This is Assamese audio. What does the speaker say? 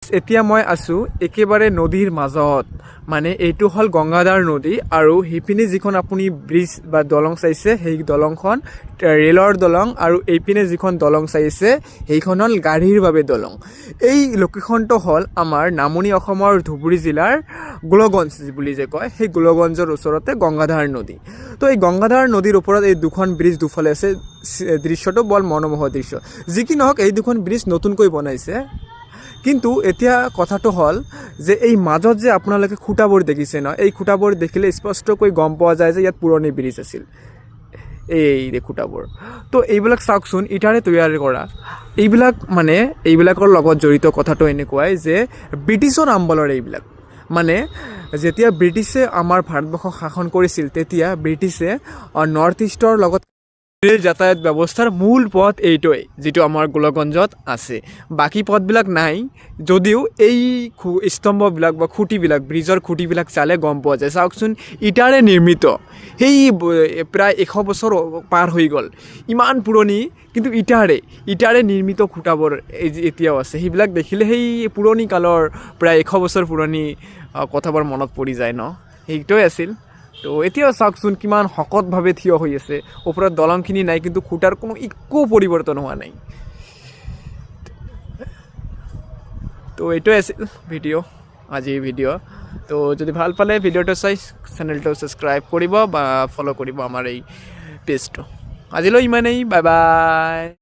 এতিয়া মই আছোঁ একেবাৰে নদীৰ মাজত, মানে এইটো হ'ল গংগাধাৰ নদী আৰু সেইপিনে যিখন আপুনি ব্ৰিজ বা দলং চাইছে সেই দলংখন ৰেলৰ দলং আৰু এইপিনে যিখন দলং চাইছে সেইখন হ'ল গাড়ীৰ বাবে দলং। এই লোকেশ্যনটো হ'ল আমাৰ নামনি অসমৰ ধুবুৰী জিলাৰ গোলগঞ্জ বুলি যে কয় সেই গোলগঞ্জৰ ওচৰতে গংগাধাৰ নদী। তো এই গংগাধাৰ নদীৰ ওপৰত এই দুখন ব্ৰিজ দুফালে আছে। দৃশ্যটো বৰ মনোমোহা দৃশ্য। যি কি নহওক এই দুখন ব্ৰিজ নতুনকৈ বনাইছে, কিন্তু এতিয়া কথাটো হ'ল যে এই মাজত যে আপোনালোকে খুঁটাবোৰ দেখিছে ন, এই খুঁটাবোৰ দেখিলে স্পষ্টকৈ গম পোৱা যায় যে ইয়াত পুৰণি ব্ৰিজ আছিল। এই খুঁটাবোৰ তো এইবিলাক চাওকচোন, ইটাৰে তৈয়াৰ কৰা। এইবিলাকৰ লগত জড়িত কথাটো এনেকুৱাই যে ব্ৰিটিছৰ আমবলৰ এইবিলাক। মানে যেতিয়া ব্ৰিটিছে আমাৰ ভাৰতবৰ্ষক শাসন কৰিছিল তেতিয়া ব্ৰিটিছে নৰ্থ ইষ্টৰ লগত ৰেল যাতায়াত ব্যৱস্থাৰ মূল পথ এইটোৱেই, যিটো আমাৰ গোলগঞ্জত আছে। বাকী পথবিলাক নাই যদিও এই স্তম্ভবিলাক বা খুঁটিবিলাক, ব্ৰিজৰ খুঁটিবিলাক চালে গম পোৱা যায়। চাওকচোন, ইটাৰে নিৰ্মিত। সেই প্ৰায় 100 বছৰ পাৰ হৈ গ'ল, ইমান পুৰণি, কিন্তু ইটাৰে নিৰ্মিত খুঁটাবোৰ এতিয়াও আছে। সেইবিলাক দেখিলে সেই পুৰণি কালৰ প্ৰায় 100 বছৰ পুৰণি কথাবোৰ মনত পৰি যায় ন, সেইটোৱে আছিল। তো এতিয়াও চাওকচোন কিমান শকতভাৱে থিয় হৈ আছে। ওপৰত দলংখিনি নাই, কিন্তু খুঁটাৰ কোনো একো পৰিৱৰ্তন হোৱা নাই। তো এইটোৱে আছিল আজিৰ ভিডিঅ'। তো যদি ভাল পালে ভিডিঅ'টো চাই চেনেলটো ছাবস্ক্ৰাইব কৰিব বা ফ'ল' কৰিব আমাৰ এই পেজটো। আজিলৈ ইমানেই, বাই বাই।